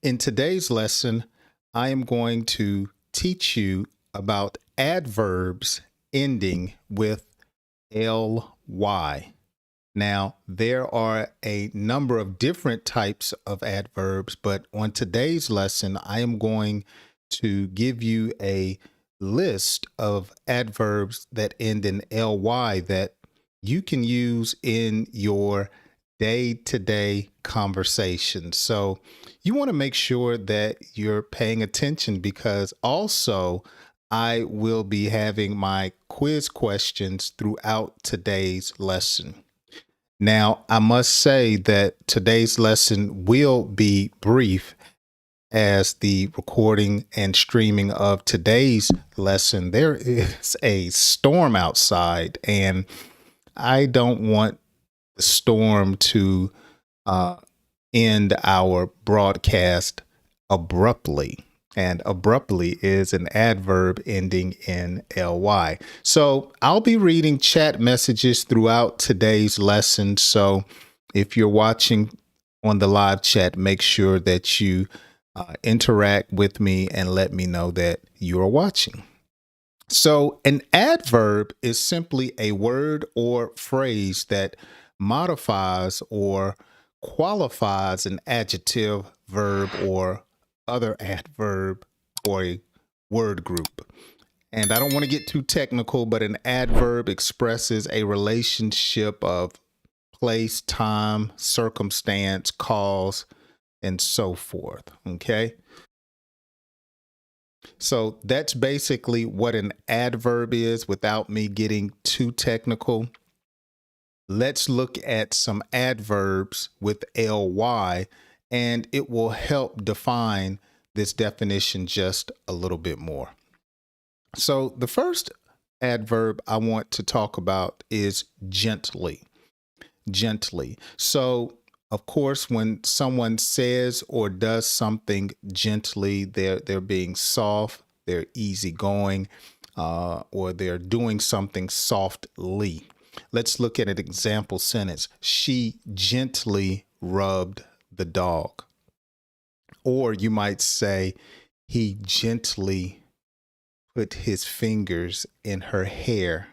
In today's lesson, I am going to teach you about adverbs ending with ly. Now, there are a number of different types of adverbs, but on today's lesson, I am going to give you a list of adverbs that end in ly that you can use in your day to day conversation. So, you want to make sure that you're paying attention because also I will be having my quiz questions throughout today's lesson. Now, I must say that today's lesson will be brief as the recording and streaming of today's lesson. There is a storm outside, and I don't want the storm to uh, end our broadcast abruptly. And abruptly is an adverb ending in ly. So I'll be reading chat messages throughout today's lesson. So if you're watching on the live chat, make sure that you interact with me and let me know that you are watching. So, an adverb is simply a word or phrase that modifies or qualifies an adjective, verb, or other adverb or a word group. And I don't want to get too technical, but an adverb expresses a relationship of place, time, circumstance, cause, and so forth. Okay. So that's basically what an adverb is without me getting too technical. Let's look at some adverbs with ly, and it will help define this definition just a little bit more. So the first adverb I want to talk about is gently. Gently. So of course, when someone says or does something gently, they're being soft, they're easygoing, or they're doing something softly. Let's look at an example sentence. She gently rubbed the dog. Or you might say, he gently put his fingers in her hair,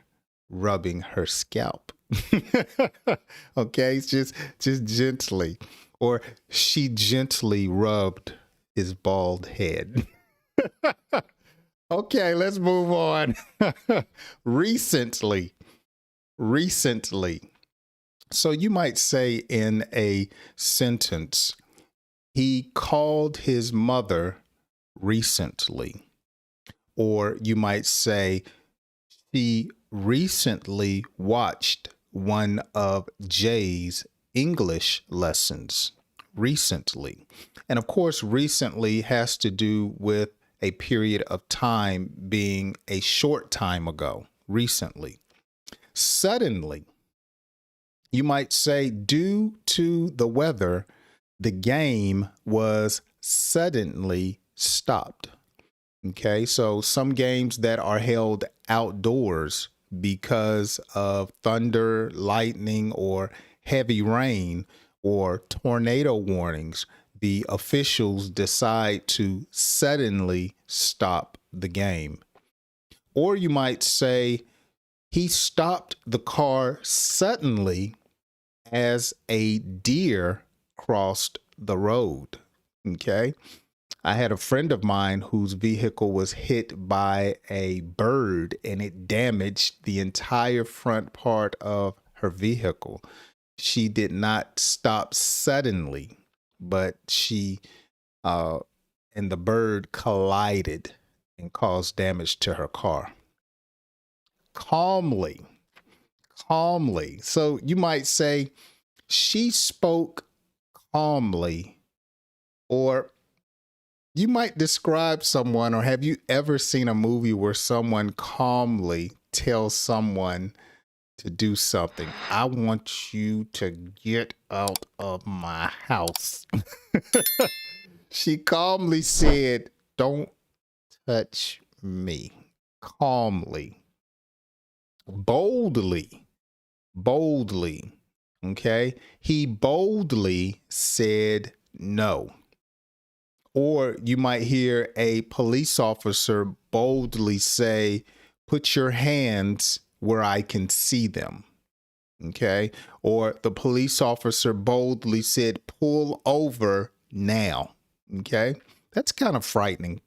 rubbing her scalp. Okay, it's just gently. Or she gently rubbed his bald head. Okay, let's move on. Recently. Recently. So you might say in a sentence, he called his mother recently. Or you might say, she recently watched one of Jay's English lessons. Recently. And of course, recently has to do with a period of time being a short time ago. Recently. Suddenly. You might say, due to the weather, the game was suddenly stopped. Okay, so some games that are held outdoors because of thunder, lightning, or heavy rain or tornado warnings, the officials decide to suddenly stop the game. Or you might say, he stopped the car suddenly as a deer crossed the road. Okay. I had a friend of mine whose vehicle was hit by a bird and it damaged the entire front part of her vehicle. She did not stop suddenly, but and the bird collided and caused damage to her car. Calmly, calmly. So you might say, she spoke calmly, or you might describe someone, or have you ever seen a movie where someone calmly tells someone to do something? I want you to get out of my house. She calmly said, don't touch me. Calmly. Boldly. Boldly. Okay. He boldly said no. Or you might hear a police officer boldly say, "Put your hands where I can see them." Okay. Or the police officer boldly said, "Pull over now." Okay. That's kind of frightening.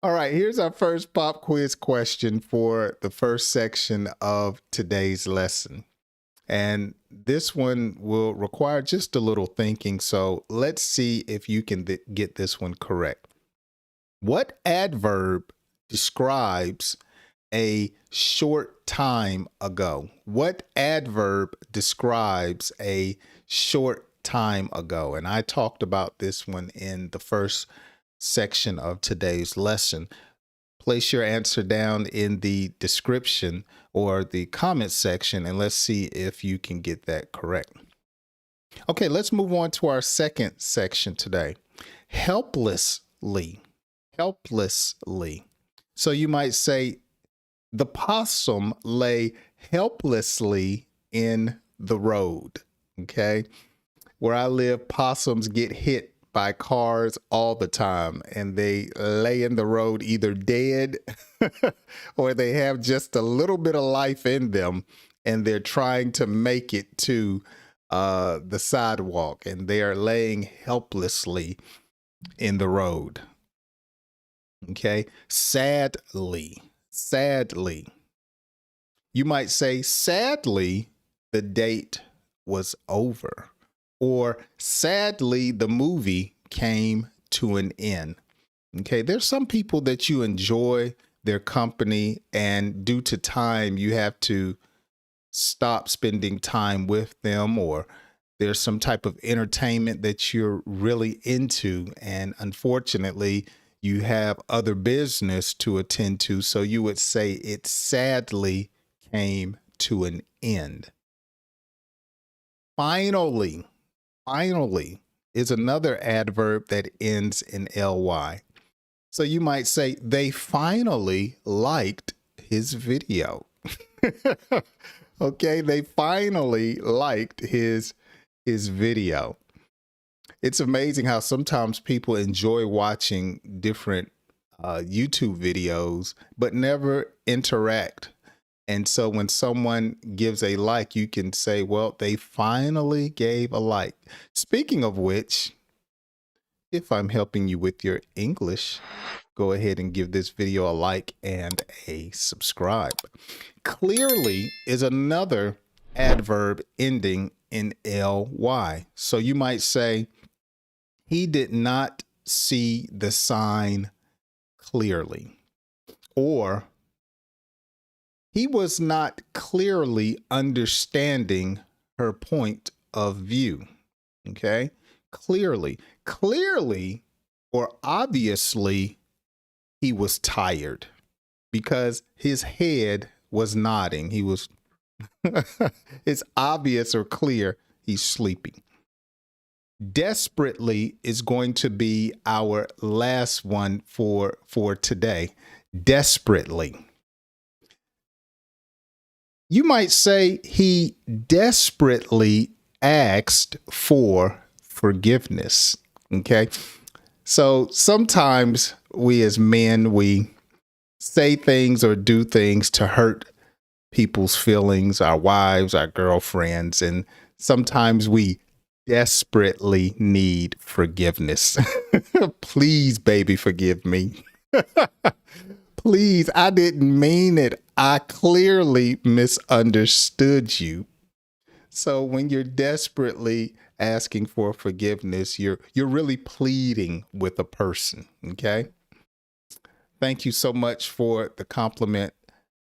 All right. Here's our first pop quiz question for the first section of today's lesson. And this one will require just a little thinking. So let's see if you can get this one correct. What adverb describes a short time ago? What adverb describes a short time ago? And I talked about this one in the first section of today's lesson. Place your answer down in the description or the comment section, and let's see if you can get that correct. Okay, let's move on to our second section today. Helplessly. Helplessly. So you might say, the possum lay helplessly in the road. Okay. Where I live, possums get hit by cars all the time, and they lay in the road either dead or they have just a little bit of life in them, and they're trying to make it to the sidewalk, and they are laying helplessly in the road. Okay. Sadly. Sadly. You might say, sadly, the date was over. Or sadly, the movie came to an end. Okay, there's some people that you enjoy their company, and due to time, you have to stop spending time with them, or there's some type of entertainment that you're really into, and unfortunately, you have other business to attend to. So you would say it sadly came to an end. Finally. Finally is another adverb that ends in ly. So you might say, they finally liked his video. Okay, they finally liked his video. It's amazing how sometimes people enjoy watching different YouTube videos, but never interact. And so when someone gives a like, you can say, well, they finally gave a like. Speaking of which, if I'm helping you with your English, go ahead and give this video a like and a subscribe. Clearly is another adverb ending in ly. So you might say, he did not see the sign clearly. Or he was not clearly understanding her point of view. Okay. Clearly, or obviously, he was tired because his head was nodding. He was, it's obvious or clear he's sleeping. Desperately is going to be our last one for today. Desperately. You might say he desperately asked for forgiveness. Okay. So sometimes we as men, we say things or do things to hurt people's feelings, our wives, our girlfriends, and sometimes we desperately need forgiveness. Please, baby, forgive me. Please, I didn't mean it. I clearly misunderstood you. So when you're desperately asking for forgiveness, you're really pleading with a person, okay? Thank you so much for the compliment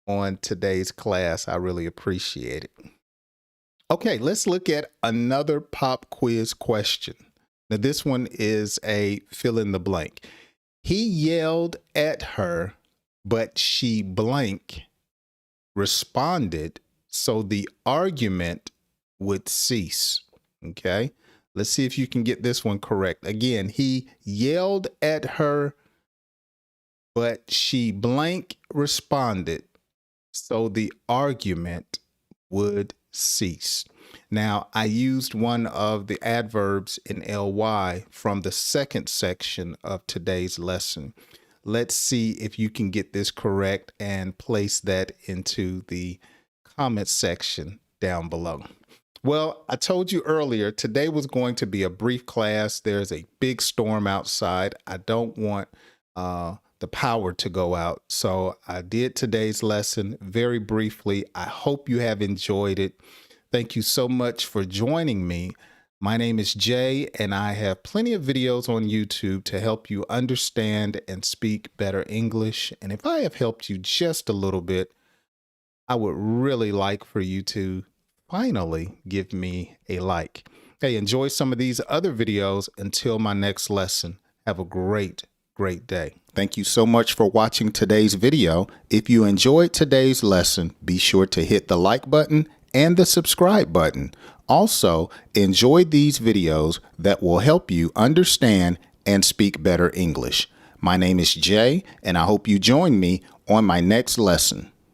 on today's class. I really appreciate it. Okay, let's look at another pop quiz question. Now, this one is a fill in the blank. He yelled at her, but she blank responded, so the argument would cease. Okay, let's see if you can get this one correct. Again, he yelled at her, but she blank responded, so the argument would cease. Now, I used one of the adverbs in ly from the second section of today's lesson. Let's see if you can get this correct and place that into the comment section down below. Well, I told you earlier, today was going to be a brief class. There's a big storm outside. I don't want the power to go out. So I did today's lesson very briefly. I hope you have enjoyed it. Thank you so much for joining me. My name is Jay, and I have plenty of videos on YouTube to help you understand and speak better English. And if I have helped you just a little bit, I would really like for you to finally give me a like. Hey, enjoy some of these other videos until my next lesson. Have a great day. Thank you so much for watching today's video. If you enjoyed today's lesson, be sure to hit the like button and the subscribe button. Also, enjoy these videos that will help you understand and speak better English. My name is Jay, and I hope you join me on my next lesson.